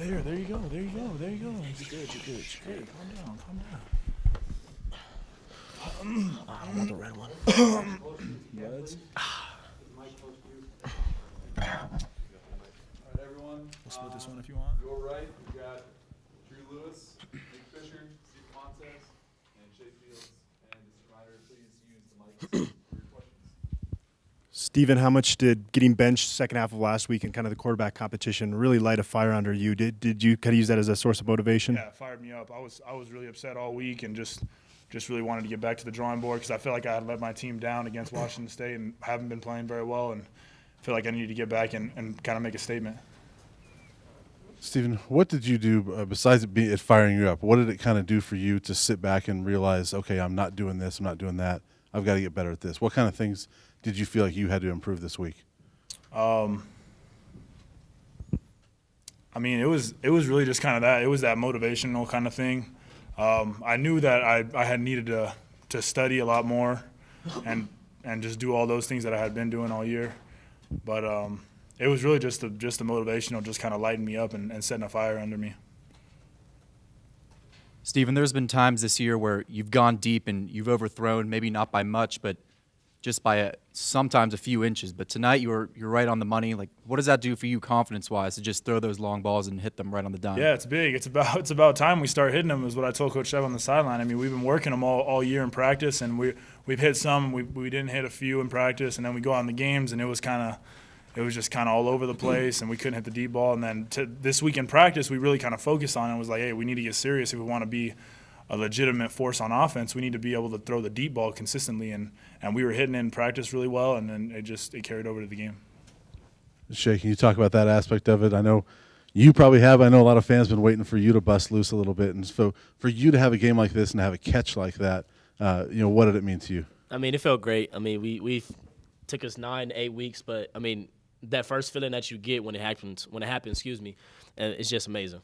There you go. There you go. There you go. You're good. You're good. You're good. Calm down. Calm down. I don't want the red one. Reds. All right, everyone. We'll split this one if you want. Your right, we've got Drew Lewis, Nick Fisher, Steve Montez, and Shay Fields. And Mr. Ryder, please use the mic for your questions. Steven, how much did getting benched second half of last week and kind of the quarterback competition really light a fire under you? Did you kind of use that as a source of motivation? Yeah, it fired me up. I was really upset all week and just really wanted to get back to the drawing board because I feel like I had let my team down against Washington State and haven't been playing very well, and I feel like I needed to get back and kind of make a statement. Steven, what did you do besides it firing you up? What did it kind of do for you to sit back and realize, okay, I'm not doing this, I'm not doing that, I've got to get better at this? What kind of things did you feel like you had to improve this week? I mean, it was really just kind of that. It was that motivational kind of thing. I knew that I had needed to study a lot more and just do all those things that I had been doing all year. But it was really just the motivational, just kind of lighting me up and setting a fire under me. Steven, there's been times this year where you've gone deep and you've overthrown, maybe not by much, but just by sometimes a few inches. But tonight you're right on the money. Like, what does that do for you confidence-wise to just throw those long balls and hit them right on the dime? Yeah, it's big. It's about time we start hitting them is what I told Coach Chev on the sideline. I mean, we've been working them all year in practice, and we've hit some. We didn't hit a few in practice, and then we go out in the games, and it was just kind of all over the place, and we couldn't hit the deep ball. And then this week in practice, we really kind of focused on it and was like, hey, we need to get serious if we want to be a legitimate force on offense. We need to be able to throw the deep ball consistently, and we were hitting it in practice really well, and then it carried over to the game. Shay, can you talk about that aspect of it? I know you probably have. I know a lot of fans have been waiting for you to bust loose a little bit, and so for you to have a game like this and have a catch like that, what did it mean to you? I mean, it felt great. I mean, we took us 9 to 8 weeks, but I mean, that first feeling that you get when it happens, it's just amazing.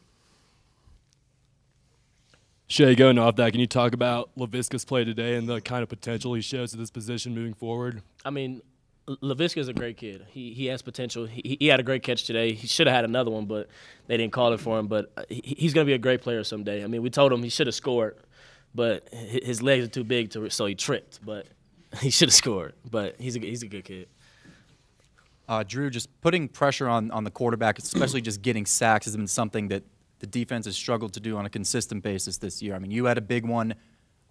Shay, going off that, can you talk about Laviska's play today and the kind of potential he shows at this position moving forward? I mean, Laviska is a great kid. He has potential. He had a great catch today. He should have had another one, but they didn't call it for him. But he's going to be a great player someday. I mean, we told him he should have scored, but his legs are too big, so he tripped. But he should have scored. But he's a good kid. Drew, just putting pressure on the quarterback, especially just getting sacks, has been something that the defense has struggled to do on a consistent basis this year. I mean, you had a big one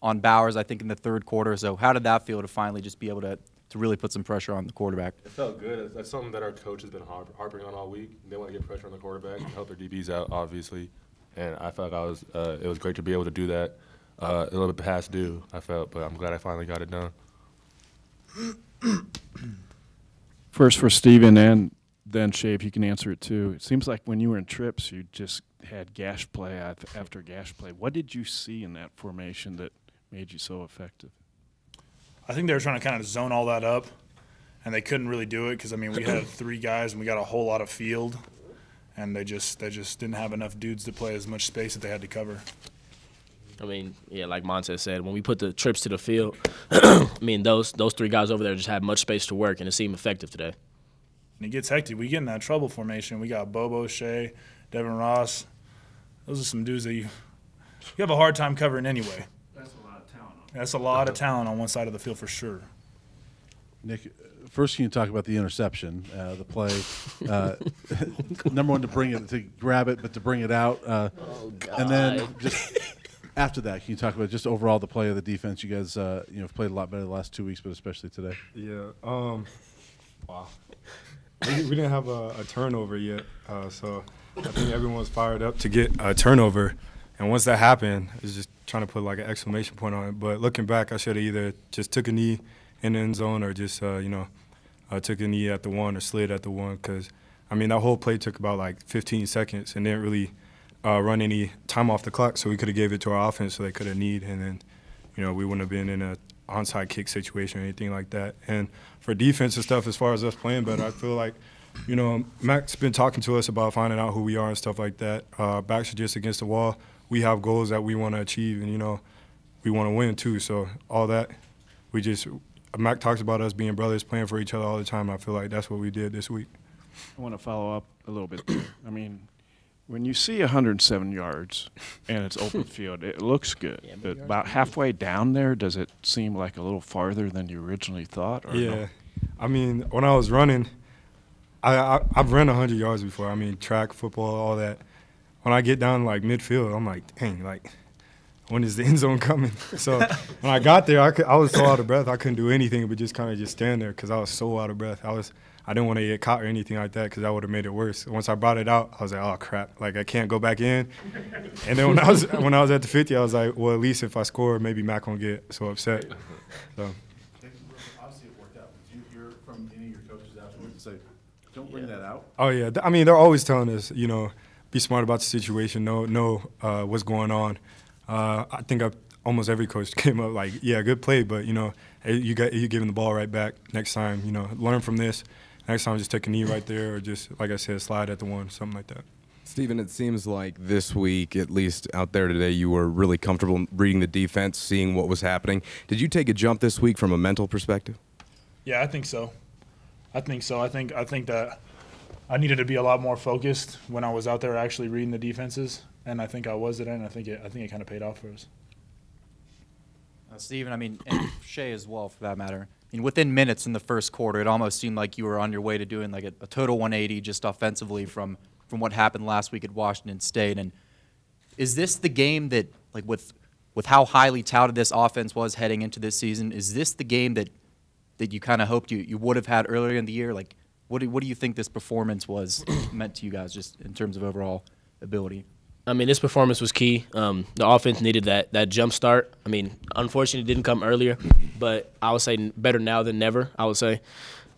on Bowers, I think, in the third quarter. So how did that feel to finally just be able to really put some pressure on the quarterback? It felt good. That's something that our coach has been harping on all week. They want to get pressure on the quarterback and help their DBs out, obviously. And I felt like it was great to be able to do that a little bit past due, I felt. But I'm glad I finally got it done. First for Steven and then Shay, if you can answer it too. It seems like when you were in trips, you just had gash play after gash play. What did you see in that formation that made you so effective? I think they were trying to kind of zone all that up, and they couldn't really do it because, I mean, we had 3 guys and we got a whole lot of field, and they just didn't have enough dudes to play as much space that they had to cover. I mean, yeah, like Montez said, when we put the trips to the field, I mean, those 3 guys over there just had much space to work, and it seemed effective today. And it gets hectic. We get in that trouble formation. We got Bobo, Shay, Devin Ross. Those are some dudes that you have a hard time covering anyway. That's a lot of talent. That's a lot of talent on one side of the field for sure. Nick, first can you talk about the interception, the play? Number one, to grab it, but to bring it out. And then just after that, can you talk about just overall the play of the defense? You guys have played a lot better the last 2 weeks, but especially today. Yeah. Wow. We didn't have a turnover yet, so I think everyone was fired up to get a turnover. And once that happened, I was just trying to put like an exclamation point on it. But looking back, I should have either just took a knee in the end zone or just, took a knee at the 1 or slid at the 1 because, I mean, that whole play took about like 15 seconds and didn't really run any time off the clock, so we could have gave it to our offense so they could have kneed, and then, we wouldn't have been in a onside kick situation or anything like that. And for defense and stuff, as far as us playing better, I feel like, Mac's been talking to us about finding out who we are and stuff like that. Backs are just against the wall. We have goals that we want to achieve, and, we want to win too. So all that, Mac talks about us being brothers, playing for each other all the time. I feel like that's what we did this week. I want to follow up a little bit. I mean, when you see 107 yards and it's open field, it looks good. Yeah, but about halfway down there, does it seem like a little farther than you originally thought? Or Yeah. no? I mean, when I was running, I've run 100 yards before. I mean, track, football, all that. When I get down like midfield, I'm like, dang, like, when is the end zone coming? So when I got there, I was so out of breath. I couldn't do anything but just kind of just stand there because I was so out of breath. I didn't want to get caught or anything like that because that would have made it worse. Once I brought it out, I was like, oh crap, like I can't go back in. And then when I was at the 50, I was like, well, at least if I score, maybe Mac won't get so upset. So. Obviously, it worked out. Did you hear from any of your coaches afterwards and say, don't bring that out? Oh yeah, I mean they're always telling us, you know, be smart about the situation, know what's going on. I think almost every coach came up like, yeah, good play, but you know, hey, you giving the ball right back next time. You know, learn from this. Next time, just take a knee right there, or just like I said, slide at the one, something like that. Stephen, it seems like this week, at least out there today, you were really comfortable reading the defense, seeing what was happening. Did you take a jump this week from a mental perspective? Yeah, I think so. I think that I needed to be a lot more focused when I was out there actually reading the defenses, and I think I was today, and I think it kind of paid off for us. Steven, I mean, and Shay as well, for that matter. I mean, within minutes in the first quarter, it almost seemed like you were on your way to doing like a total 180 just offensively from what happened last week at Washington State. And is this the game that, like, with how highly touted this offense was heading into this season, is this the game that you kind of hoped you would have had earlier in the year? Like, what do you think this performance was meant to you guys, just in terms of overall ability? I mean, this performance was key. The offense needed that jump start. I mean, unfortunately, it didn't come earlier, but I would say better now than never, I would say.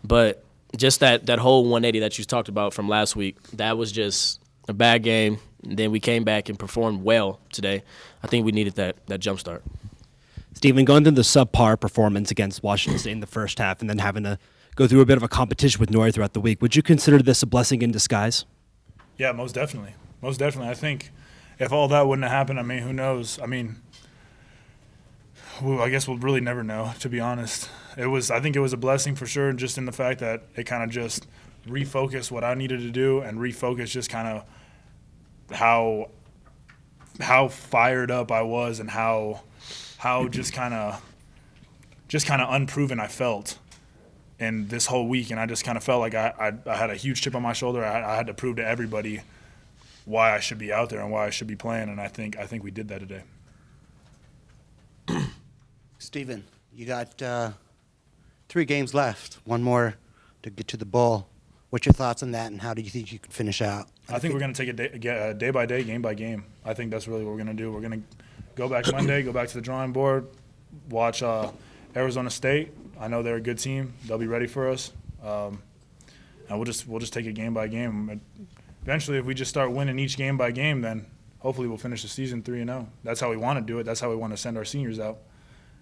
But just that whole 180 that you talked about from last week, that was just a bad game. And then we came back and performed well today. I think we needed that jump start. Stephen, going through the subpar performance against Washington State in the first half and then having to go through a bit of a competition with Norrie throughout the week, would you consider this a blessing in disguise? Yeah, most definitely. Most definitely. I think if all that wouldn't have happened, I mean, who knows? I mean, I guess we'll really never know, to be honest. I think it was a blessing for sure, just in the fact that it kind of just refocused what I needed to do and refocused just kind of how fired up I was and how just kind of unproven I felt in this whole week. And I just kind of felt like I had a huge chip on my shoulder. I had to prove to everybody why I should be out there and why I should be playing, and I think we did that today. Stephen, you got 3 games left, one more to get to the bowl. What's your thoughts on that, and how do you think you can finish out? I think we're going to take it day by day, game by game. I think that's really what we're going to do. We're going to go back Monday, go back to the drawing board, watch Arizona State. I know they're a good team. They'll be ready for us, and we'll just take it game by game. Eventually, if we just start winning each game by game, then hopefully we'll finish the season 3-0. That's how we want to do it. That's how we want to send our seniors out.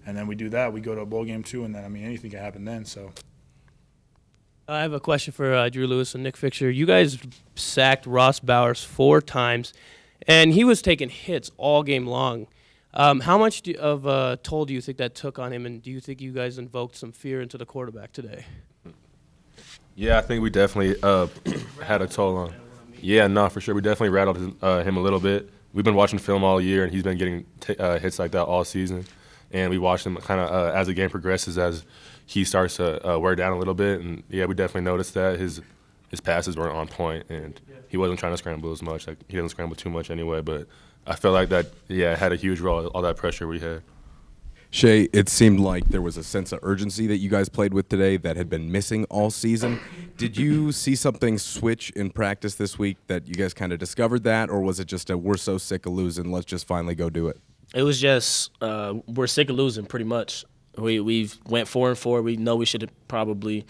And then we do that. We go to a bowl game too, and then, I mean, anything can happen then. So I have a question for Drew Lewis and Nick Fisher. You guys sacked Ross Bowers 4 times, and he was taking hits all game long. How much of a toll do you think that took on him, and do you think you guys invoked some fear into the quarterback today? Yeah, I think we definitely had a toll on. Yeah, no, for sure. We definitely rattled him a little bit. We've been watching film all year, and he's been getting hits like that all season. And we watched him kind of as the game progresses, as he starts to wear down a little bit. And, yeah, we definitely noticed that his passes weren't on point, and he wasn't trying to scramble as much. Like, he doesn't scramble too much anyway. But I felt like that, yeah, had a huge role, all that pressure we had. Shay, it seemed like there was a sense of urgency that you guys played with today that had been missing all season. Did you see something switch in practice this week that you guys kind of discovered that, or was it just we're so sick of losing, let's just finally go do it? It was just we're sick of losing pretty much. We've went 4-4. We know we should have probably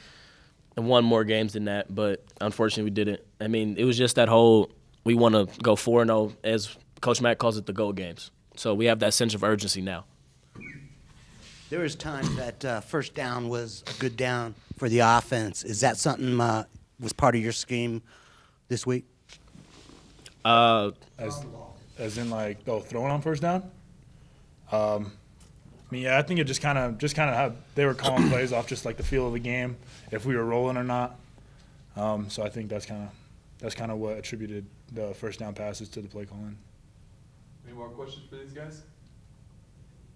won more games than that, but unfortunately we didn't. I mean, it was just that whole we want to go 4-0, as Coach Mack calls it, the goal games. So we have that sense of urgency now. There was times that first down was a good down for the offense. Is that something was part of your scheme this week? As in, like, throwing on first down? I mean, yeah, I think it just kind of how they were calling plays off just like the feel of the game, if we were rolling or not. So I think that's kind of that's kind of what attributed the first down passes to the play calling. Any more questions for these guys?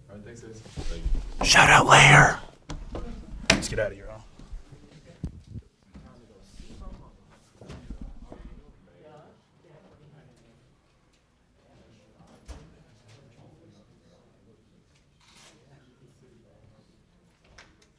All right, thanks, guys. Shout out Lair. Let's get out of here, huh?